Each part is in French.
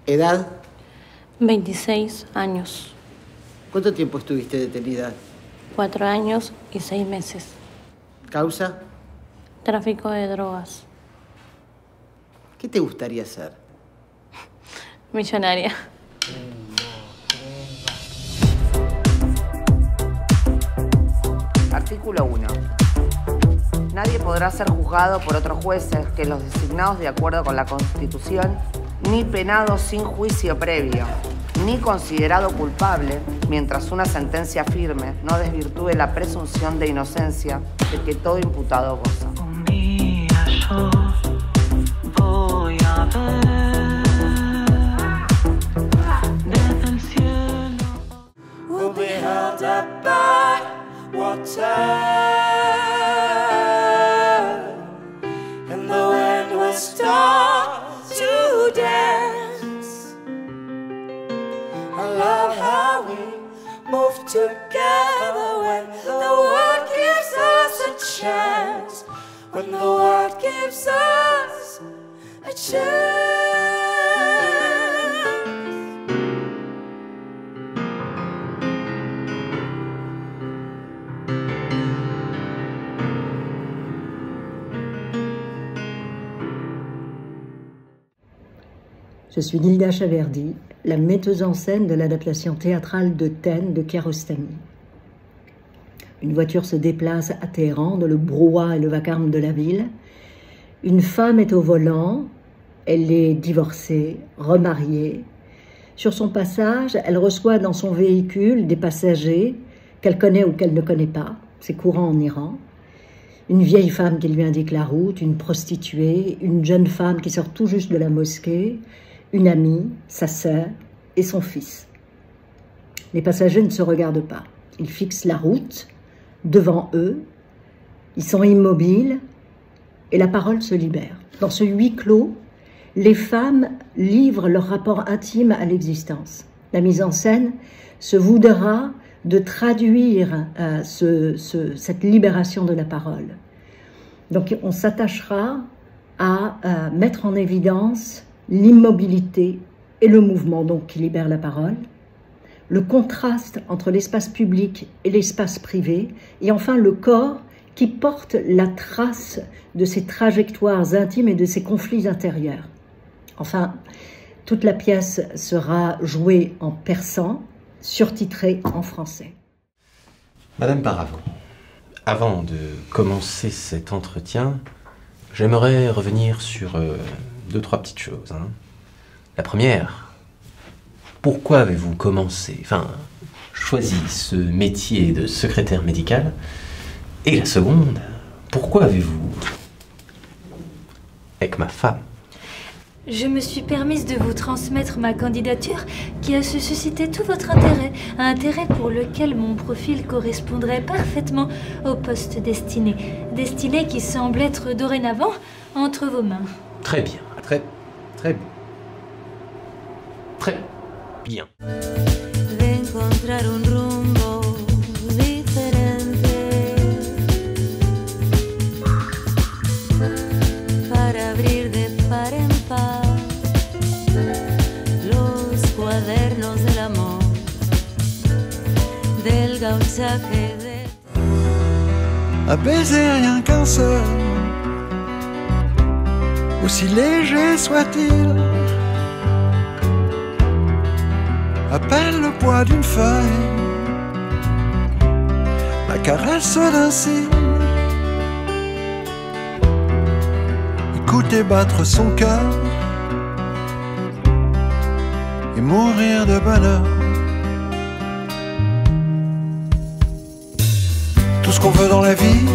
¿Edad? 26 años. ¿Cuánto tiempo estuviste detenida? 4 años y 6 meses. ¿Causa? Tráfico de drogas. ¿Qué te gustaría ser? Millonaria. Artículo 1. Nadie podrá ser juzgado por otros jueces que los designados de acuerdo con la Constitución, ni penado sin juicio previo, ni considerado culpable, mientras una sentencia firme no desvirtúe la presunción de inocencia de que todo imputado goza. Un día yo voy a ver desde el cielo. We'll be held up by water, and the wind will start to dance. I love how we move together when the world gives us a chance. When the world gives us a chance. Je suis Nilda Chaverdi, la metteuse en scène de l'adaptation théâtrale de Taine de Kiarostami. Une voiture se déplace à Téhéran, dans le brouhaha et le vacarme de la ville. Une femme est au volant, elle est divorcée, remariée. Sur son passage, elle reçoit dans son véhicule des passagers qu'elle connaît ou qu'elle ne connaît pas, c'est courant en Iran. Une vieille femme qui lui indique la route, une prostituée, une jeune femme qui sort tout juste de la mosquée, une amie, sa sœur et son fils. Les passagers ne se regardent pas. Ils fixent la route devant eux, ils sont immobiles et la parole se libère. Dans ce huis clos, les femmes livrent leur rapport intime à l'existence. La mise en scène se voudra de traduire cette libération de la parole. Donc on s'attachera à mettre en évidence l'immobilité et le mouvement donc qui libère la parole, le contraste entre l'espace public et l'espace privé, et enfin le corps qui porte la trace de ces trajectoires intimes et de ces conflits intérieurs. Enfin, toute la pièce sera jouée en persan, surtitrée en français. Madame Paravent, avant de commencer cet entretien, j'aimerais revenir sur 2-3 petites choses. La première, pourquoi avez-vous choisi ce métier de secrétaire médical? Et la seconde, pourquoi avez-vous, avec ma femme? Je me suis permise de vous transmettre ma candidature qui a su susciter tout votre intérêt, un intérêt pour lequel mon profil correspondrait parfaitement au poste destiné qui semble être dorénavant entre vos mains. Très bien, très bien. Encontrar un rumbo diferente para abrir de par en par los cuadernos del amor, del gauchaje de... Un baiser rien qu'un seul, aussi léger soit-il, à peine le poids d'une feuille, la caresse d'un cil. Écouter battre son cœur et mourir de bonheur. Tout ce qu'on veut dans la vie,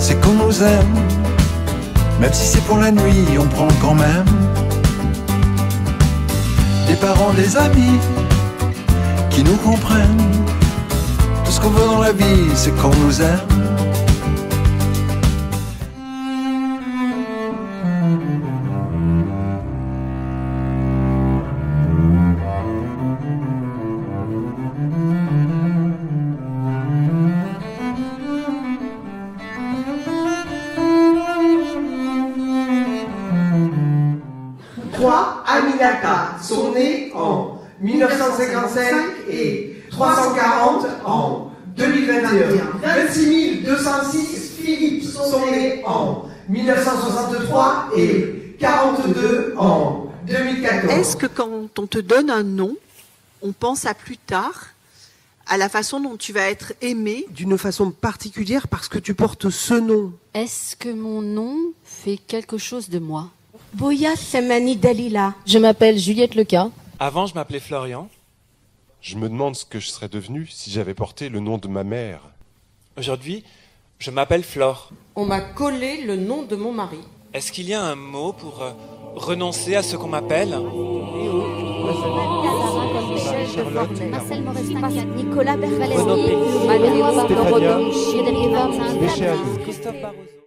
c'est qu'on nous aime. Même si c'est pour la nuit, on prend quand même. Des parents, des amis qui nous comprennent. Tout ce qu'on veut dans la vie, c'est qu'on nous aime. Toi, 3, Aminata, sont nés en 1955 et 340 en 2021. 26 206, Philippe, sont nés en 1963 et 42 en 2014. Est-ce que quand on te donne un nom, on pense à plus tard, à la façon dont tu vas être aimé? D'une façon particulière parce que tu portes ce nom. Est-ce que mon nom fait quelque chose de moi? Boya Semani Dalila. Je m'appelle Juliette Leca. Avant, je m'appelais Florian. Je me demande ce que je serais devenu si j'avais porté le nom de ma mère. Aujourd'hui, je m'appelle Flore. On m'a collé le nom de mon mari. Est-ce qu'il y a un mot pour renoncer à ce qu'on m'appelle? Nicolas Bervaleschi, Christophe Barroso.